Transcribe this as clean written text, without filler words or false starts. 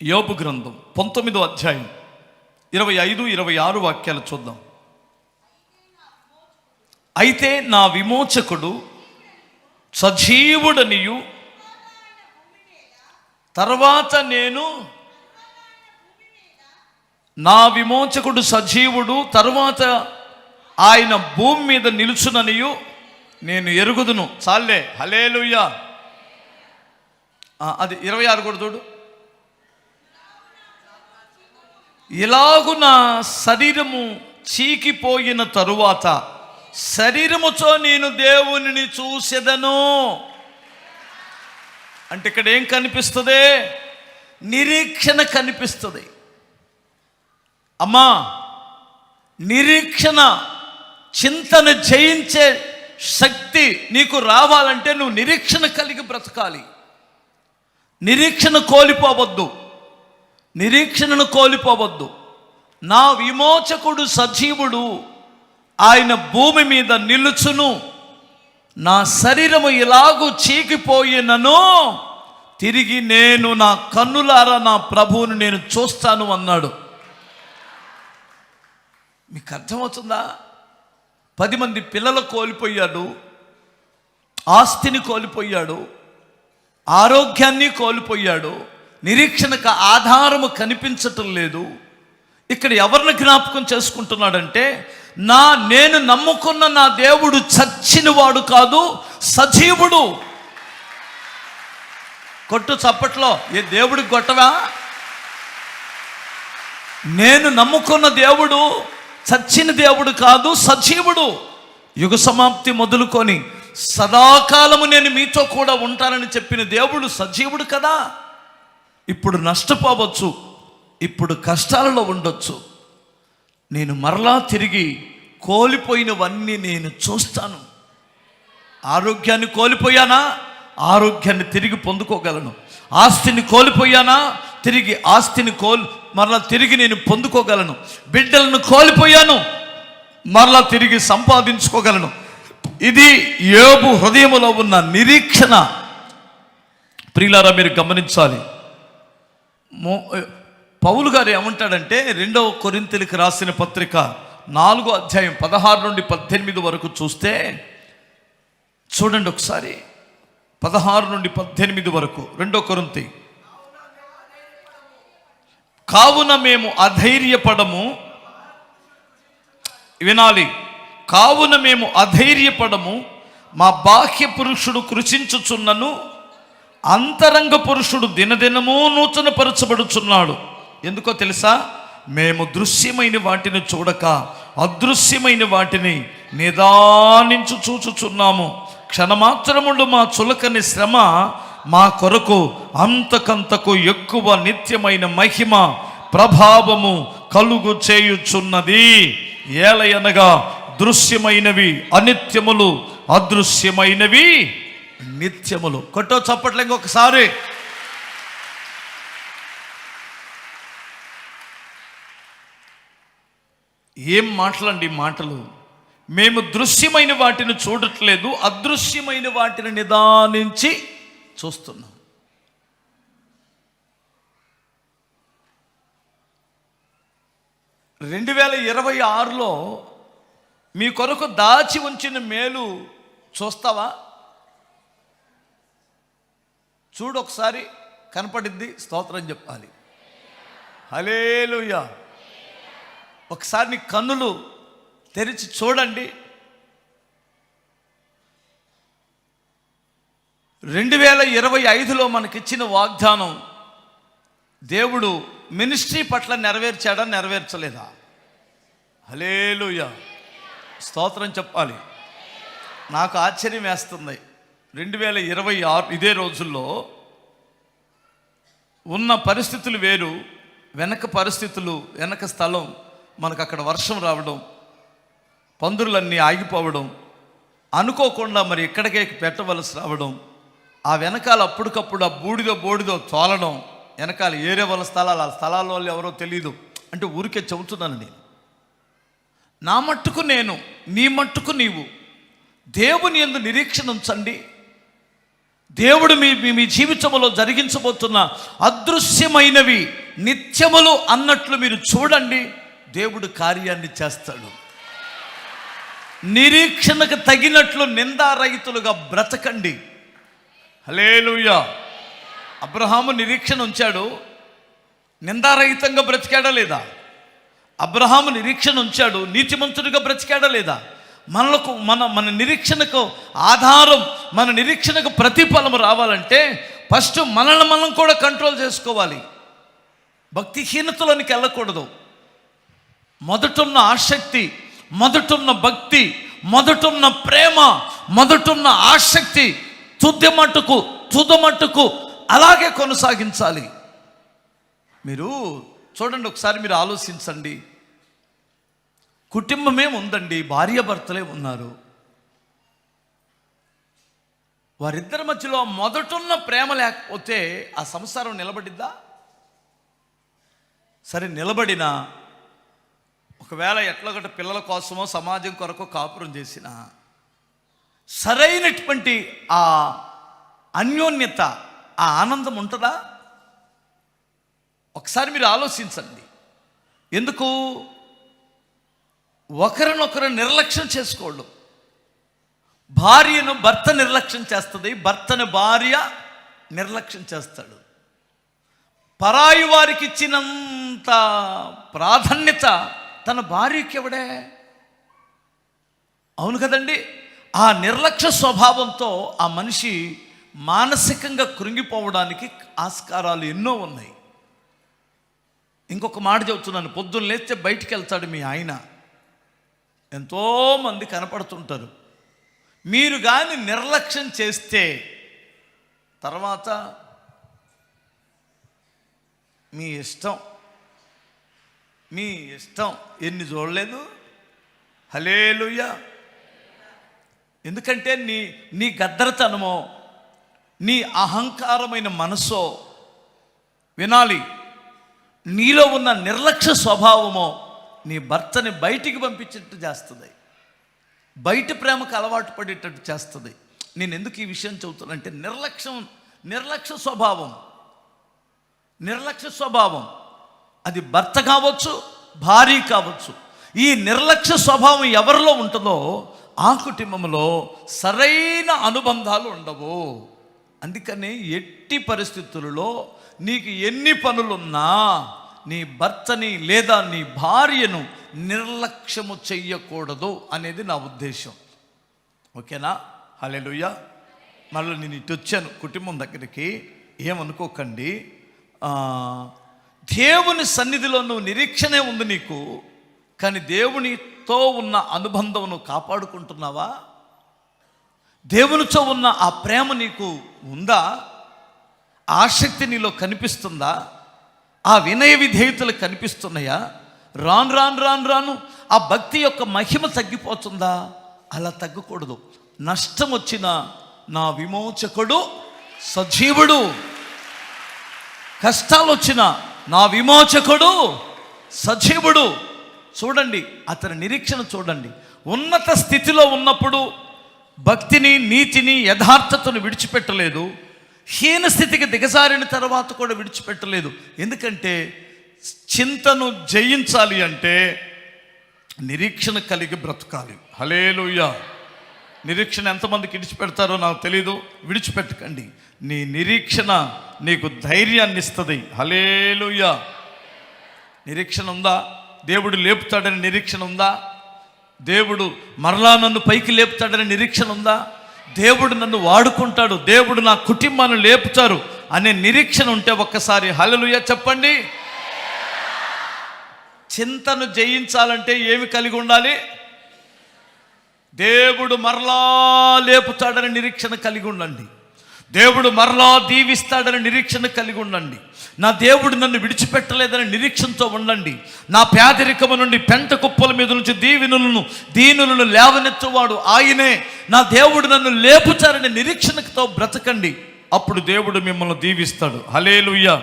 యోబు గ్రంథం 19వ అధ్యాయం 25, 26 వాక్యాలు చూద్దాం. అయితే నా విమోచకుడు సజీవుడనియు తర్వాత నేను నా విమోచకుడు సజీవుడు తర్వాత ఆయన భూమి మీద నిలుచుననియు నేను ఎరుగుదును. చాలే, హల్లెలూయా. అది 26 కూడా చూడు. ఇలాగు నా శరీరము చీకిపోయిన తరువాత శరీరముతో నేను దేవునిని చూసెదను. అంటే ఇక్కడ ఏం కనిపిస్తుంది? నిరీక్షణ కనిపిస్తుంది. అమ్మా, నిరీక్షణ, చింతన జయించే శక్తి నీకు రావాలంటే నువ్వు నిరీక్షణ కలిగి బ్రతకాలి. నిరీక్షణ కోల్పోవద్దు, నిరీక్షణను కోల్పోవద్దు. నా విమోచకుడు సజీవుడు, ఆయన భూమి మీద నిలుచును. నా శరీరము ఇలాగూ చీకిపోయినను తిరిగి నేను నా కన్నులారా నా ప్రభువుని నేను చూస్తాను అన్నాడు. మీకు అర్థమవుతుందా? 10 మంది పిల్లలు కోల్పోయాడు, ఆస్తిని కోల్పోయాడు, ఆరోగ్యాన్ని కోల్పోయాడు, నిరీక్షణకు ఆధారము కనిపించటం లేదు. ఇక్కడ ఎవరిని జ్ఞాపకం చేసుకుంటున్నాడంటే, నేను నమ్ముకున్న నా దేవుడు చచ్చినవాడు కాదు, సజీవుడు. కొట్టు చప్పట్లో, ఏ దేవుడికి కొట్టవా? నేను నమ్ముకున్న దేవుడు చచ్చిన దేవుడు కాదు, సజీవుడు. యుగ సమాప్తి మొదలుకొని సదాకాలము నేను మీతో కూడా ఉంటానని చెప్పిన దేవుడు సజీవుడు కదా. ఇప్పుడు నష్టపోవచ్చు, ఇప్పుడు కష్టాలలో ఉండొచ్చు. నేను మరలా తిరిగి కోల్పోయినవన్నీ నేను చూస్తాను. ఆరోగ్యాన్ని కోల్పోయానా? ఆరోగ్యాన్ని తిరిగి పొందుకోగలను. ఆస్తిని కోల్పోయానా? తిరిగి ఆస్తిని మరలా తిరిగి నేను పొందుకోగలను. బిడ్డలను కోల్పోయాను, మరలా తిరిగి సంపాదించుకోగలను. ఇది యోబు హృదయములో ఉన్న నిరీక్షణ. ప్రియులారా, మీరు గమనించాలి. పౌలు గారు ఏమంటాడంటే, 2వ కొరింథీయులకు రాసిన పత్రిక 4వ అధ్యాయం 16 నుండి 18 వరకు చూస్తే చూడండి ఒకసారి. 16 నుండి 18 వరకు 2వ కొరింథీ. కావున మేము అధైర్యపడము, వినాలి, కావున మేము అధైర్యపడము, మా బాహ్య పురుషుడు కృషించుచున్నను అంతరంగ పురుషుడు దినదినము నూతనపరచబడుచున్నాడు. ఎందుకో తెలుసా? మేము దృశ్యమైన వాటిని చూడక అదృశ్యమైన వాటిని నిదానించు చూచుచున్నాము. క్షణమాత్రముండు మా చులకని శ్రమ మా కొరకు అంతకంతకు ఎక్కువ నిత్యమైన మహిమ ప్రభావము కలుగు చేయుచున్నది. ఏలయనగా దృశ్యమైనవి అనిత్యములు, అదృశ్యమైనవి నిత్యములు. కొట్టో చప్పట్లు ఇంకొకసారి. ఏం మాటలండి మాటలు! మేము దృశ్యమైన వాటిని చూడట్లేదు, అదృశ్యమైన వాటిని నిదానించి చూస్తున్నాం. రెండు 2026లో మీ కొరకు దాచి ఉంచిన మేలు చూస్తావా? చూడు ఒకసారి, కనపడిద్ది. స్తోత్రం చెప్పాలి. హల్లెలూయా. ఒకసారి నీ కన్నులు తెరిచి చూడండి. 2025లో మనకిచ్చిన వాగ్దానం దేవుడు మినిస్ట్రీ పట్ల నెరవేర్చాడా, నెరవేర్చలేదా? హల్లెలూయా, స్తోత్రం చెప్పాలి. నాకు ఆశ్చర్యం వేస్తుంది. 2026 ఇదే రోజుల్లో ఉన్న పరిస్థితులు వేరు, వెనక పరిస్థితులు, వెనక స్థలం, మనకు అక్కడ వర్షం రావడం, పందురులన్నీ ఆగిపోవడం, అనుకోకుండా మరి ఎక్కడికే పెట్టవలసి రావడం, ఆ వెనకాల అప్పటికప్పుడు ఆ బూడిదో తోలడం, వెనకాల ఏరే వాళ్ళ స్థలాలు, ఆ స్థలాల వాళ్ళు ఎవరో తెలియదు. అంటే ఊరికే చెబుతున్నాను నేను. నా మట్టుకు నేను, నీ మట్టుకు నీవు దేవుని యందు నిరీక్షణ ఉంచండి. దేవుడు మీ మీ జీవితంలో జరిగించబోతున్న అదృశ్యమైనవి నిత్యములు అన్నట్లు మీరు చూడండి, దేవుడు కార్యాన్ని చేస్తాడు. నిరీక్షణకు తగినట్లు నిందారహితులుగా బ్రతకండి. హల్లెలూయా. అబ్రహాము నిరీక్షణ ఉంచాడు, నిందారహితంగా బ్రతికాడా లేదా? అబ్రహాము నిరీక్షణ ఉంచాడు, నీతిమంతుడిగా బ్రతికాడా లేదా? మనలకు మన నిరీక్షణకు ఆధారం, మన నిరీక్షణకు ప్రతిఫలం రావాలంటే ఫస్ట్ మనల్ని మనం కూడా కంట్రోల్ చేసుకోవాలి. భక్తిహీనతలోనికి వెళ్ళకూడదు. మొదటున్న ఆసక్తి, మొదటున్న భక్తి, మొదటున్న ప్రేమ, మొదటున్న ఆసక్తి తుదమట్టుకు అలాగే కొనసాగించాలి. మీరు చూడండి, ఒకసారి మీరు ఆలోచించండి. కుటుంబమే ఉందండి, భార్యాభర్తలే ఉన్నారు. వారిద్దరి మధ్యలో మొదటున్న ప్రేమ లేకపోతే ఆ సంసారం నిలబడిద్దా? సరే, నిలబడినా ఒకవేళ ఎట్లాగొట్ట పిల్లల కోసమో సమాజం కొరకు కాపురం చేసిన సరైనటువంటి ఆ అన్యోన్యత, ఆ ఆనందం ఉంటుందా? ఒకసారి మీరు ఆలోచించండి. ఎందుకు ఒకరినొకరు నిర్లక్ష్యం చేసుకోవడం? భార్యను భర్త నిర్లక్ష్యం చేస్తుంది, భర్తను భార్య నిర్లక్ష్యం చేస్తాడు. పరాయి వారికి ఇచ్చినంత ప్రాధాన్యత తన భార్యకి ఎవడే? అవును కదండి. ఆ నిర్లక్ష్య స్వభావంతో ఆ మనిషి మానసికంగా కృంగిపోవడానికి ఆస్కారాలు ఎన్నో ఉన్నాయి. ఇంకొక మాట చెబుతున్నాను, పొద్దున్న లేస్తే బయటికి వెళ్తాడు మీ ఆయన, ఎంతోమంది కనపడుతుంటారు. మీరు కానీ నిర్లక్ష్యం చేస్తే తర్వాత మీ ఇష్టం, మీ ఇష్టం. ఎన్ని చూడలేదు? హల్లెలూయా. ఎందుకంటే నీ గద్దరతనమో, నీ అహంకారమైన మనసో వినాలి. నీలో ఉన్న నిర్లక్ష్య స్వభావమో నీ భర్తని బయటికి పంపించేట్టు చేస్తుంది, బయట ప్రేమకు అలవాటు పడేటట్టు చేస్తుంది. నేను ఎందుకు ఈ విషయం చెబుతానంటే, నిర్లక్ష్య స్వభావం అది భర్త కావచ్చు, భార్య కావచ్చు. ఈ నిర్లక్ష్య స్వభావం ఎవరిలో ఉంటుందో ఆ కుటుంబంలో సరైన అనుబంధాలు ఉండవు. అందుకని ఎట్టి పరిస్థితులలో నీకు ఎన్ని పనులున్నా నీ భర్తని లేదా నీ భార్యను నిర్లక్ష్యము చెయ్యకూడదు అనేది నా ఉద్దేశం. ఓకేనా? హల్లెలూయా. మళ్ళీ నేను ఇటు వచ్చాను కుటుంబం దగ్గరికి, ఏమనుకోకండి. దేవుని సన్నిధిలో నువ్వు నిరీక్షణే ఉంది నీకు, కానీ దేవునితో ఉన్న అనుబంధం నువ్వు కాపాడుకుంటున్నావా? దేవునితో ఉన్న ఆ ప్రేమ నీకు ఉందా? ఆసక్తి నీలో కనిపిస్తుందా? ఆ వినయ విధేయతలు కనిపిస్తున్నాయా? రాను ఆ భక్తి యొక్క మహిమ తగ్గిపోతుందా? అలా తగ్గకూడదు. నష్టం వచ్చినా నా విమోచకుడు సజీవుడు, కష్టాలు వచ్చినా నా విమోచకుడు సజీవుడు. చూడండి, అతని నిరీక్షణ చూడండి. ఉన్నత స్థితిలో ఉన్నప్పుడు భక్తిని, నీతిని, యథార్థతను విడిచిపెట్టలేదు. హీన స్థితికి దిగజారిన తర్వాత కూడా విడిచిపెట్టలేదు. ఎందుకంటే చింతను జయించాలి అంటే నిరీక్షణ కలిగి బ్రతకాలి. హల్లెలూయా. నిరీక్షణ ఎంతమందికి విడిచిపెడతారో నాకు తెలీదు. విడిచిపెట్టకండి. నీ నిరీక్షణ నీకు ధైర్యాన్ని ఇస్తుంది. హల్లెలూయా. నిరీక్షణ ఉందా? దేవుడు లేపుతాడని నిరీక్షణ ఉందా? దేవుడు మరలా నన్ను పైకి లేపుతాడని నిరీక్షణ ఉందా? దేవుడు నన్ను వాడుకుంటాడు, దేవుడు నా కుటుంబాన్ని లేపుతారు అనే నిరీక్షణ ఉంటే ఒక్కసారి హల్లెలూయా చెప్పండి. చింతను జయించాలంటే ఏమి కలిగి ఉండాలి? దేవుడు మరలా లేపుతాడని నిరీక్షణ కలిగి ఉండండి. దేవుడు మరలా దీవిస్తాడని నిరీక్షణ కలిగి ఉండండి. నా దేవుడు నన్ను విడిచిపెట్టలేదని నిరీక్షణతో ఉండండి. నా పేదరికము నుండి పెంట కుప్పల మీద నుంచి దీనులను లేవనెత్తువాడు ఆయనే. నా దేవుడు నన్ను లేపుతారని నిరీక్షణతో బ్రతకండి. అప్పుడు దేవుడు మిమ్మల్ని దీవిస్తాడు. హల్లెలూయా.